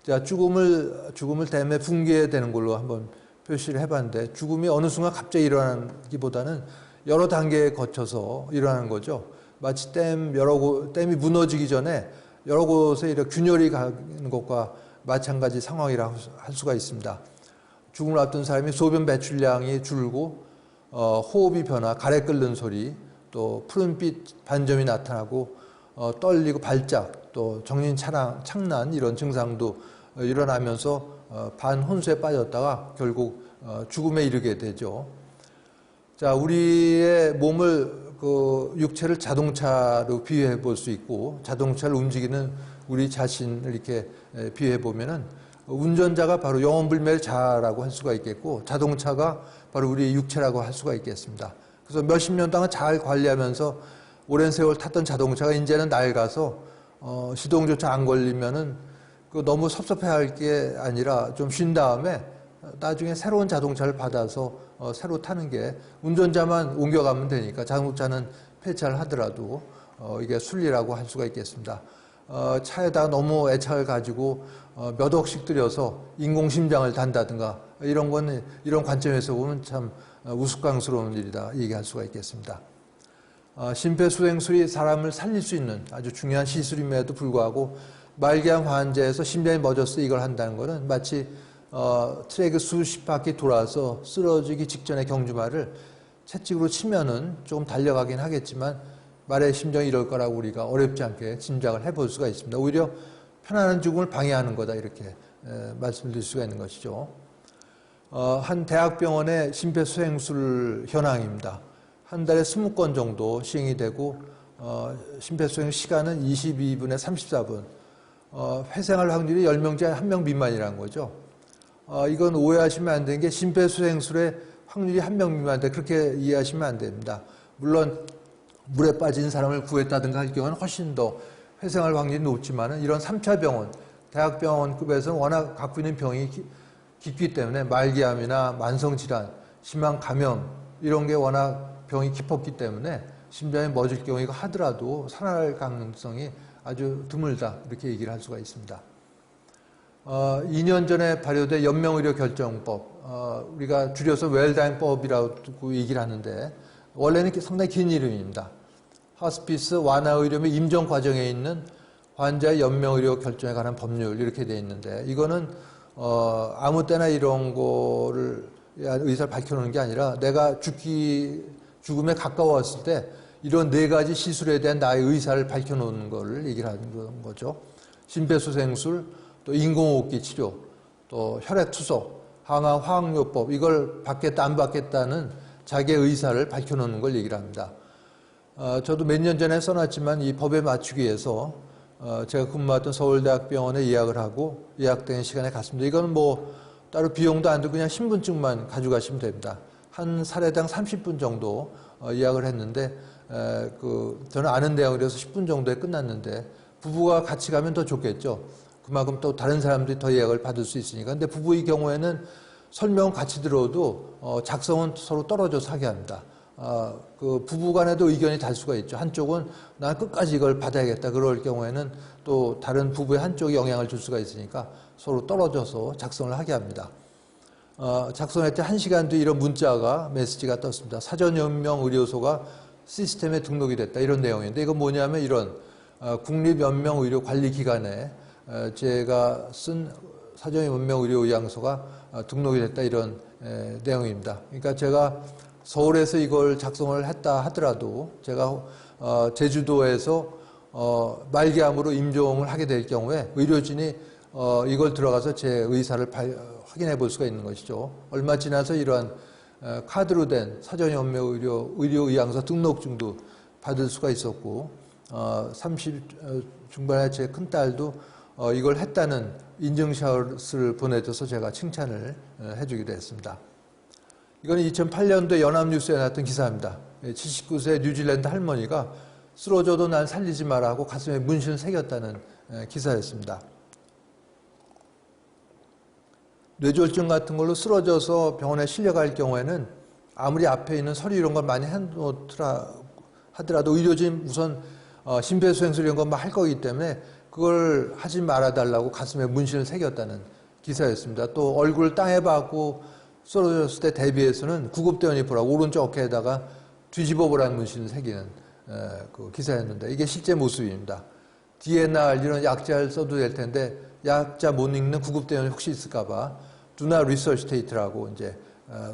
자, 죽음을 댐에 붕괴되는 걸로 한번 표시를 해봤는데, 죽음이 어느 순간 갑자기 일어나기보다는 여러 단계에 거쳐서 일어나는 거죠. 마치 댐이 무너지기 전에 여러 곳에 이렇게 균열이 가는 것과 마찬가지 상황이라 할 수가 있습니다. 죽음을 앞둔 사람이 소변 배출량이 줄고 호흡이 변화, 가래 끓는 소리, 또 푸른빛 반점이 나타나고 떨리고 발작, 또 정신 착란 이런 증상도 일어나면서 반혼수에 빠졌다가 결국 죽음에 이르게 되죠. 자, 우리의 몸을 육체를 자동차로 비유해 볼 수 있고, 자동차를 움직이는 우리 자신을 이렇게 비유해 보면은 운전자가 바로 영혼불멸의 자라고 할 수가 있겠고, 자동차가 바로 우리 육체라고 할 수가 있겠습니다. 그래서 몇십 년 동안 잘 관리하면서 오랜 세월 탔던 자동차가 이제는 낡아서 시동조차 안 걸리면은 너무 섭섭해할 게 아니라 좀 쉰 다음에 나중에 새로운 자동차를 받아서 새로 타는 게, 운전자만 옮겨가면 되니까 자동차는 폐차를 하더라도 이게 순리라고 할 수가 있겠습니다. 차에다가 너무 애착을 가지고 몇 억씩 들여서 인공심장을 단다든가 이런 건, 이런 관점에서 보면 참 우스꽝스러운 일이다 얘기할 수가 있겠습니다. 심폐소생술이 사람을 살릴 수 있는 아주 중요한 시술임에도 불구하고 말기암 환자에서 심장이 멎었어 이걸 한다는 것은 마치 트랙을 수십 바퀴 돌아서 쓰러지기 직전의 경주마를 채찍으로 치면은 조금 달려가긴 하겠지만 말의 심정이 이럴 거라고 우리가 어렵지 않게 짐작을 해볼 수가 있습니다. 오히려 편안한 죽음을 방해하는 거다 이렇게 말씀드릴 수가 있는 것이죠. 한 대학병원의 심폐소생술 현황입니다. 한 달에 20건 정도 시행이 되고 심폐소생 시간은 22분에 34분. 회생할 확률이 10명 중에 1명 미만이라는 거죠. 이건 오해하시면 안 되는 게 심폐소생술의 확률이 1명 미만인데 그렇게 이해하시면 안 됩니다. 물론 물에 빠진 사람을 구했다든가 할 경우는 훨씬 더 회생할 확률이 높지만 이런 3차 병원, 대학병원급에서는 워낙 갖고 있는 병이 깊기 때문에 말기암이나 만성질환, 심한 감염 이런 게 워낙 병이 깊었기 때문에 심장이 멎을 경우 이거 하더라도 살아날 가능성이 아주 드물다 이렇게 얘기를 할 수가 있습니다. 2년 전에 발효된 연명의료결정법, 우리가 줄여서 웰다잉법이라고 얘기를 하는데 원래는 상당히 긴 이름입니다. 하스피스 완화의료의 임정 과정에 있는 환자의 연명의료 결정에 관한 법률 이렇게 되어 있는데 이거는 아무 때나 이런 거를 의사를 밝혀놓는 게 아니라 내가 죽음에 가까웠을 때 이런 4가지 시술에 대한 나의 의사를 밝혀놓는 걸 얘기를 하는 거죠. 심폐소생술, 또 인공호흡기 치료, 또 혈액투석, 항암 화학요법 이걸 받겠다 안 받겠다는 자기의 의사를 밝혀놓는 걸 얘기를 합니다. 저도 몇 년 전에 써놨지만 이 법에 맞추기 위해서 제가 근무했던 서울대학병원에 예약을 하고 예약된 시간에 갔습니다. 이건 뭐 따로 비용도 안 들고 그냥 신분증만 가져가시면 됩니다. 한 사례당 30분 정도 예약을 했는데 저는 아는 대학이라서 10분 정도에 끝났는데 부부가 같이 가면 더 좋겠죠. 그만큼 또 다른 사람들이 더 예약을 받을 수 있으니까. 근데 부부의 경우에는 설명 같이 들어도 작성은 서로 떨어져서 하게 합니다. 그 부부 간에도 의견이 달 수가 있죠. 한쪽은 난 끝까지 이걸 받아야겠다. 그럴 경우에는 또 다른 부부의 한쪽이 영향을 줄 수가 있으니까 서로 떨어져서 작성을 하게 합니다. 작성할 때 1시간 뒤 이런 문자가 메시지가 떴습니다. 사전연명의료소가 시스템에 등록이 됐다. 이런 내용인데 이건 뭐냐면 이런 국립연명의료관리기관에 제가 쓴 사전연명의료의약소가 등록이 됐다. 이런 내용입니다. 그러니까 제가 서울에서 이걸 작성을 했다 하더라도 제가 제주도에서 말기암으로 임종을 하게 될 경우에 의료진이 이걸 들어가서 제 의사를 확인해 볼 수가 있는 것이죠. 얼마 지나서 이러한 카드로 된 사전연명의료의약서 등록증도 받을 수가 있었고 30 중반에 제 큰딸도 이걸 했다는 인증샷을 보내줘서 제가 칭찬을 해주기도 했습니다. 이건 2008년도에 연합뉴스에 나왔던 기사입니다. 79세 뉴질랜드 할머니가 쓰러져도 난 살리지 마라 하고 가슴에 문신을 새겼다는 기사였습니다. 뇌졸중 같은 걸로 쓰러져서 병원에 실려갈 경우에는 아무리 앞에 있는 서류 이런 걸 많이 해놓더라 하더라도 의료진 우선 심폐소생술 이런 건 할 거기 때문에 그걸 하지 말아달라고 가슴에 문신을 새겼다는 기사였습니다. 또 얼굴을 땅에 박고 쓰러졌을 때 대비해서는 구급대원 입으라고 오른쪽 어깨에다가 뒤집어 보라는 문신을 새기는 그 기사였는데 이게 실제 모습입니다. DNR 이런 약자를 써도 될 텐데 약자 못 읽는 구급대원이 혹시 있을까봐 Do not resuscitate라고 이제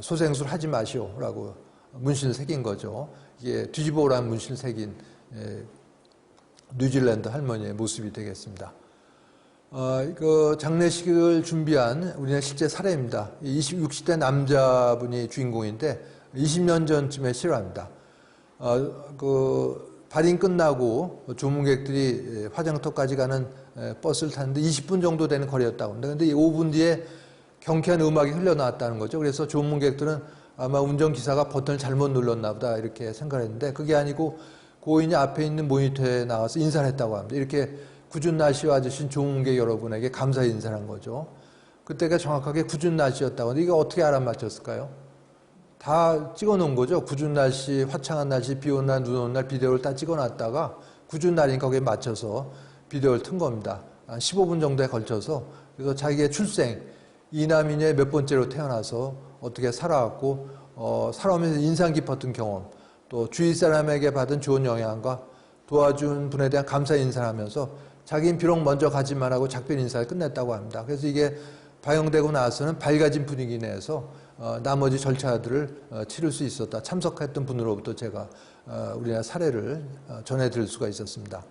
소생술 하지 마시오라고 문신을 새긴 거죠. 이게 뒤집어 오라는 문신을 새긴 뉴질랜드 할머니의 모습이 되겠습니다. 그 장례식을 준비한 우리나라 실제 사례입니다. 60대 남자분이 주인공인데 20년 전쯤에 실화입니다. 그 발인 끝나고 조문객들이 화장터까지 가는 버스를 탔는데 20분 정도 되는 거리였다고 합니다. 근데 5분 뒤에 경쾌한 음악이 흘러나왔다는 거죠. 그래서 조문객들은 아마 운전기사가 버튼을 잘못 눌렀나 보다 이렇게 생각했는데 그게 아니고 고인이 앞에 있는 모니터에 나와서 인사를 했다고 합니다. 이렇게 굳은 날씨 와주신 조문객 여러분에게 감사 인사를 한 거죠. 그때가 정확하게 굳은 날씨였다고 하는데 이게 어떻게 알아맞혔을까요? 다 찍어놓은 거죠. 굳은 날씨, 화창한 날씨, 비 오는 날, 눈 오는 날 비디오를 다 찍어놨다가 굳은 날이니까 거기에 맞춰서 비디오를 튼 겁니다. 한 15분 정도에 걸쳐서. 그래서 자기의 출생, 이남이녀의 몇 번째로 태어나서 어떻게 살아왔고 살아오면서 인상 깊었던 경험, 또 주위 사람에게 받은 좋은 영향과 도와준 분에 대한 감사 인사를 하면서 자기는 비록 먼저 가지만 하고 작별 인사를 끝냈다고 합니다. 그래서 이게 방영되고 나서는 밝아진 분위기 내에서 나머지 절차들을 치를 수 있었다. 참석했던 분으로부터 제가 우리나라 사례를 전해드릴 수가 있었습니다.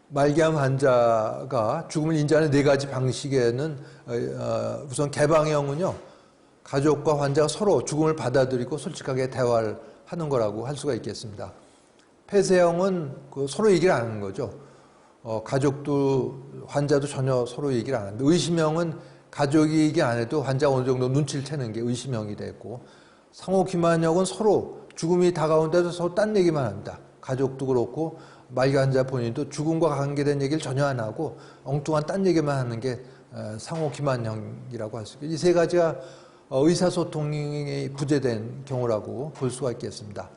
말기암 환자가 죽음을 인지하는 4가지 방식에는 우선 개방형은요. 가족과 환자가 서로 죽음을 받아들이고 솔직하게 대화를 하는 거라고 할 수가 있겠습니다. 폐쇄형은 서로 얘기를 안 하는 거죠. 가족도 환자도 전혀 서로 얘기를 안 합니다. 의심형은 가족이 얘기 안 해도 환자가 어느 정도 눈치를 채는 게 의심형이 됐고, 상호 기만형은 서로 죽음이 다가온데도 서로 딴 얘기만 합니다. 가족도 그렇고 말기 환자 본인도 죽음과 관계된 얘기를 전혀 안 하고 엉뚱한 딴 얘기만 하는 게 상호 기만형이라고 할 수 있겠죠. 이 3가지가 의사소통이 부재된 경우라고 볼 수가 있겠습니다.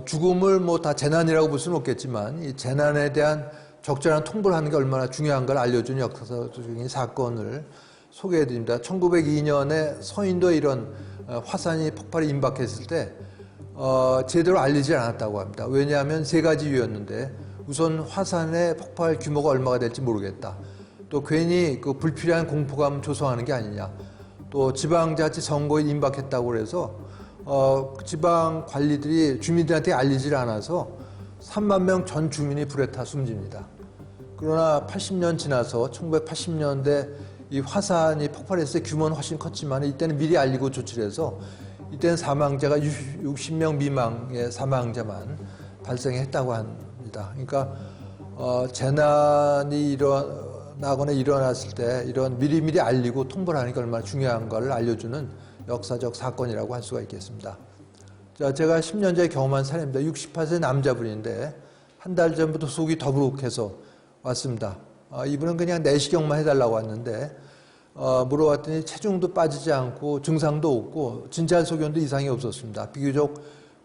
죽음을 뭐 다 재난이라고 볼 수는 없겠지만 이 재난에 대한 적절한 통보를 하는 게 얼마나 중요한 걸 알려주는 역사적인 사건을 소개해드립니다. 1902년에 서인도에 이런 화산이 폭발이 임박했을 때 제대로 알리지 않았다고 합니다. 왜냐하면 3가지 이유였는데 우선 화산의 폭발 규모가 얼마가 될지 모르겠다. 또 괜히 그 불필요한 공포감 조성하는 게 아니냐. 또 지방자치 선거에 임박했다고 그래서 지방 관리들이 주민들한테 알리질 않아서 3만 명 전 주민이 불에 타 숨집니다. 그러나 80년 지나서 1980년대 이 화산이 폭발했을 때 규모는 훨씬 컸지만 이때는 미리 알리고 조치를 해서 이때는 사망자가 60명 미만의 사망자만 발생했다고 합니다. 그러니까 재난이 일어나거나 일어났을 때 이런 미리미리 알리고 통보를 하는 게 얼마나 중요한 걸 알려주는 역사적 사건이라고 할 수가 있겠습니다. 자, 제가 10년 전에 경험한 사례입니다. 68세 남자분인데 한 달 전부터 속이 더부룩해서 왔습니다. 이분은 그냥 내시경만 해달라고 왔는데 물어봤더니 체중도 빠지지 않고 증상도 없고 진찰 소견도 이상이 없었습니다. 비교적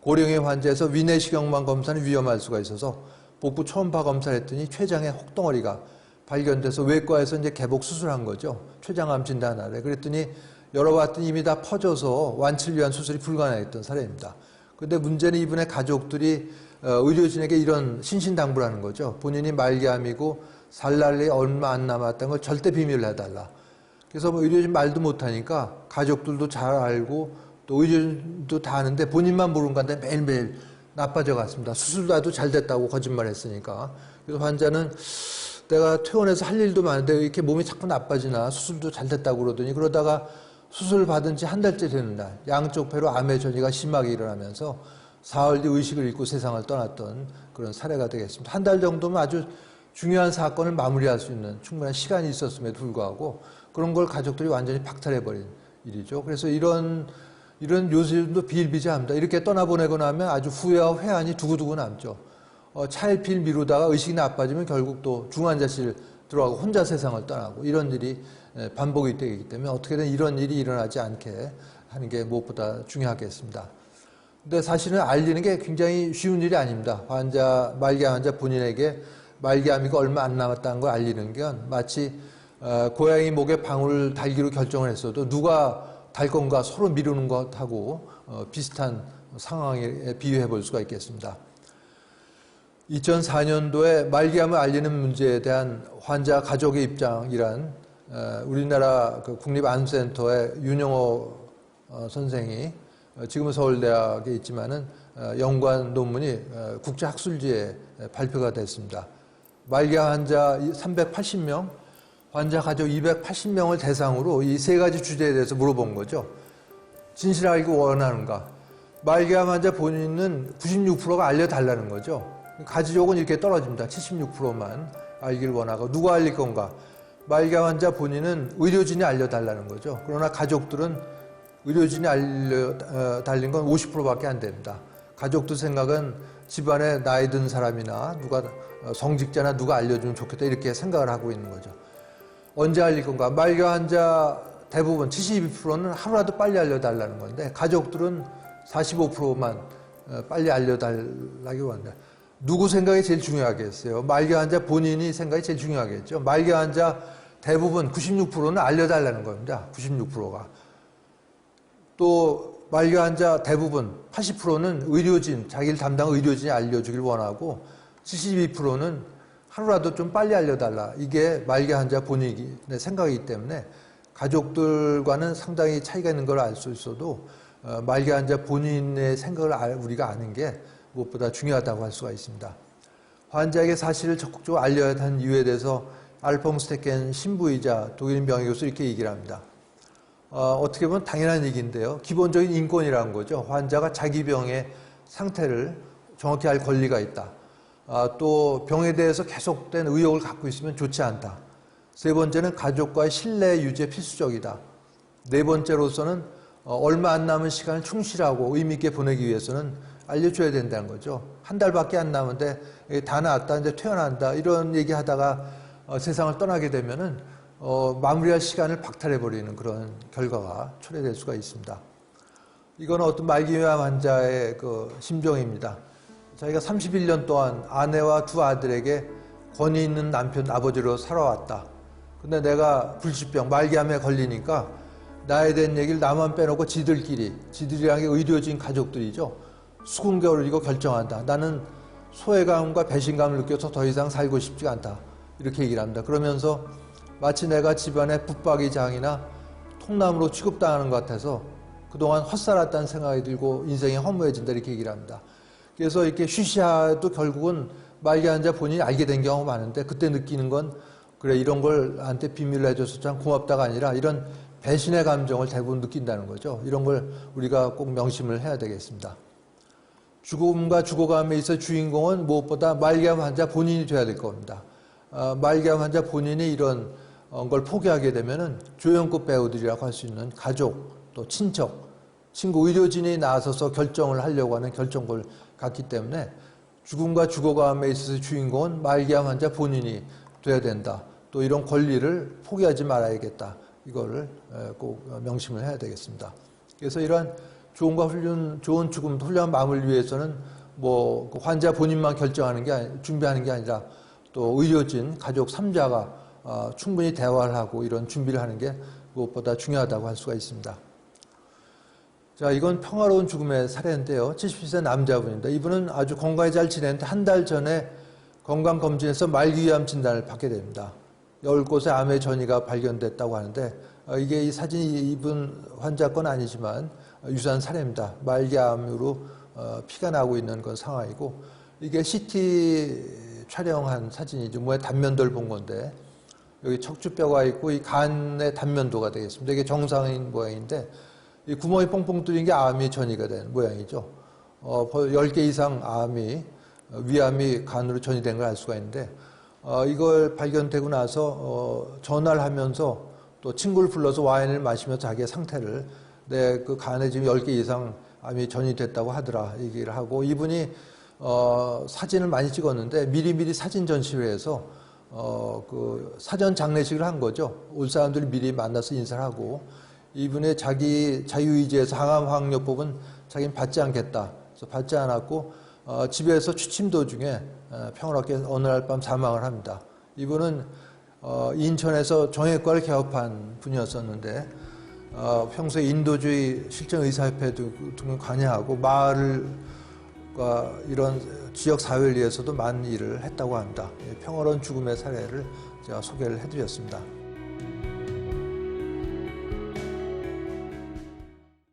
고령의 환자에서 위내시경만 검사는 위험할 수가 있어서 복부 초음파 검사를 했더니 췌장에 혹덩어리가 발견돼서 외과에서 이제 개복 수술한 거죠. 췌장암 진단하래. 그랬더니 열어봤더니 이미 다 퍼져서 완치를 위한 수술이 불가능했던 사례입니다. 그런데 문제는 이분의 가족들이 의료진에게 이런 신신당부를 하는 거죠. 본인이 말기암이고 살 날이 얼마 안 남았다는 걸 절대 비밀로 해달라. 그래서 뭐 의료진 말도 못하니까 가족들도 잘 알고 또 의료진도 다 아는데 본인만 모르는 건데 매일매일 나빠져 갔습니다. 수술도 아주 잘 됐다고 거짓말 했으니까. 그래서 환자는 내가 퇴원해서 할 일도 많은데 왜 이렇게 몸이 자꾸 나빠지나 수술도 잘 됐다고 그러더니 그러다가 수술 받은 지 한 달째 되는 날 양쪽 폐로 암의 전이가 심하게 일어나면서 사흘 뒤 의식을 잃고 세상을 떠났던 그런 사례가 되겠습니다. 한 달 정도면 아주 중요한 사건을 마무리할 수 있는 충분한 시간이 있었음에도 불구하고 그런 걸 가족들이 완전히 박탈해버린 일이죠. 그래서 이런 요즘도 비일비재합니다. 이렇게 떠나보내고 나면 아주 후회와 회한이 두고두고 남죠. 차일피일 미루다가 의식이 나빠지면 결국 또 중환자실 들어가고 혼자 세상을 떠나고 이런 일이 반복이 되기 때문에 어떻게든 이런 일이 일어나지 않게 하는 게 무엇보다 중요하겠습니다. 근데 사실은 알리는 게 굉장히 쉬운 일이 아닙니다. 말기암 환자 본인에게 말기암이가 얼마 안 남았다는 걸 알리는 건 마치 고양이 목에 방울 달기로 결정을 했어도 누가 달 건가 서로 미루는 것하고 비슷한 상황에 비유해 볼 수가 있겠습니다. 2004년도에 말기암을 알리는 문제에 대한 환자 가족의 입장이란 우리나라 그 국립암센터의 윤영호 선생이 지금은 서울대학에 있지만은 연구한 논문이 국제학술지에 발표가 됐습니다. 말기암 환자 380명, 환자 가족 280명을 대상으로 이 세 가지 주제에 대해서 물어본 거죠. 진실을 알기 원하는가? 말기암 환자 본인은 96%가 알려달라는 거죠. 가지족은 이렇게 떨어집니다. 76%만 알기를 원하고 누가 알릴 건가? 말기암 환자 본인은 의료진이 알려달라는 거죠. 그러나 가족들은 의료진이 알려달린 건 50%밖에 안 됩니다. 가족들 생각은 집안에 나이 든 사람이나 누가 성직자나 누가 알려주면 좋겠다 이렇게 생각을 하고 있는 거죠. 언제 알릴 건가? 말기암 환자 대부분 72%는 하루라도 빨리 알려달라는 건데 가족들은 45%만 빨리 알려달라기 원합니다. 누구 생각이 제일 중요하겠어요? 말기암 환자 본인이 생각이 제일 중요하겠죠. 말기암 환자 대부분 96%는 알려달라는 겁니다. 96%가. 또 말기암 환자 대부분 80%는 의료진, 자기를 담당 의료진이 알려주길 원하고 72%는 하루라도 좀 빨리 알려달라. 이게 말기암 환자 본인의 생각이기 때문에 가족들과는 상당히 차이가 있는 걸 알 수 있어도 말기암 환자 본인의 생각을 우리가 아는 게 무엇보다 중요하다고 할 수가 있습니다. 환자에게 사실을 적극적으로 알려야 하는 이유에 대해서 알퐁스테켄 신부이자 독일인 명예교수 이렇게 얘기를 합니다. 어떻게 보면 당연한 얘기인데요. 기본적인 인권이라는 거죠. 환자가 자기 병의 상태를 정확히 알 권리가 있다. 또 병에 대해서 계속된 의혹을 갖고 있으면 좋지 않다. 세 번째는 가족과의 신뢰 유지에 필수적이다. 네 번째로서는 얼마 안 남은 시간을 충실하고 의미 있게 보내기 위해서는 알려줘야 된다는 거죠. 한 달밖에 안 남은데 다 나았다, 이제 퇴원한다 이런 얘기하다가 세상을 떠나게 되면은 마무리할 시간을 박탈해버리는 그런 결과가 초래될 수가 있습니다. 이거는 어떤 말기암 환자의 그 심정입니다. 자기가 31년 동안 아내와 두 아들에게 권위 있는 남편, 아버지로 살아왔다. 근데 내가 불치병, 말기암에 걸리니까 나에 대한 얘기를 나만 빼놓고 지들이란 게 의료진 가족들이죠. 수군결을 이거 결정한다. 나는 소외감과 배신감을 느껴서 더 이상 살고 싶지 않다. 이렇게 얘기를 합니다. 그러면서 마치 내가 집안의 붙박이장이나 통나무로 취급당하는 것 같아서 그동안 헛살았다는 생각이 들고 인생이 허무해진다 이렇게 얘기를 합니다. 그래서 이렇게 쉬쉬하도 결국은 말기암 환자 본인이 알게 된 경우가 많은데 그때 느끼는 건 그래 이런 걸 나한테 비밀로 해줘서 참 고맙다가 아니라 이런 배신의 감정을 대부분 느낀다는 거죠. 이런 걸 우리가 꼭 명심을 해야 되겠습니다. 죽음과 죽어감에 있어 주인공은 무엇보다 말기암 환자 본인이 돼야 될 겁니다. 말기암 환자 본인이 이런 걸 포기하게 되면은 조연급 배우들이라고 할 수 있는 가족, 또 친척, 친구, 의료진이 나서서 결정을 하려고 하는 결정권을 갖기 때문에 죽음과 죽어감에 있어서 주인공은 말기암 환자 본인이 돼야 된다. 또 이런 권리를 포기하지 말아야겠다. 이거를 꼭 명심을 해야 되겠습니다. 그래서 이러한 좋은 죽음, 훌륭한 마음을 위해서는 뭐 환자 본인만 결정하는 게 준비하는 게 아니라 또 의료진, 가족 3자가 충분히 대화를 하고 이런 준비를 하는 게 무엇보다 중요하다고 할 수가 있습니다. 자, 이건 평화로운 죽음의 사례인데요. 70세 남자분입니다. 이분은 아주 건강히 잘 지냈는데 한 달 전에 건강검진에서 말기암 진단을 받게 됩니다. 10곳에 암의 전이가 발견됐다고 하는데 이게 이 사진이 이분 환자 건 아니지만 유사한 사례입니다. 말기암으로 피가 나고 있는 그런 상황이고 이게 CT 촬영한 사진이죠. 몸에 단면도를 본 건데 여기 척추뼈가 있고 이 간의 단면도가 되겠습니다. 이게 정상인 모양인데 이 구멍이 뽕뽕 뚫린 게 암이 전이가 된 모양이죠. 10개 이상 위암이 간으로 전이된 걸 알 수가 있는데 이걸 발견되고 나서 전화를 하면서 또 친구를 불러서 와인을 마시면서 자기의 상태를 내 그 간에 지금 10개 이상 암이 전이됐다고 하더라 얘기를 하고 이분이 사진을 많이 찍었는데 미리미리 사진 전시를 해서 그 사전 장례식을 한 거죠. 올 사람들이 미리 만나서 인사를 하고 이분의 자기 자유의지에서 항암 항요법은 자기는 받지 않겠다. 그래서 받지 않았고 집에서 취침 도중에 평화롭게 어느 날 밤 사망을 합니다. 이분은 인천에서 정형외과를 개업한 분이었었는데 평소에 인도주의 실정의사협회 등을 관여하고 마을과 이런 지역 사회를 위해서도 많은 일을 했다고 합니다. 평화로운 죽음의 사례를 제가 소개를 해드렸습니다.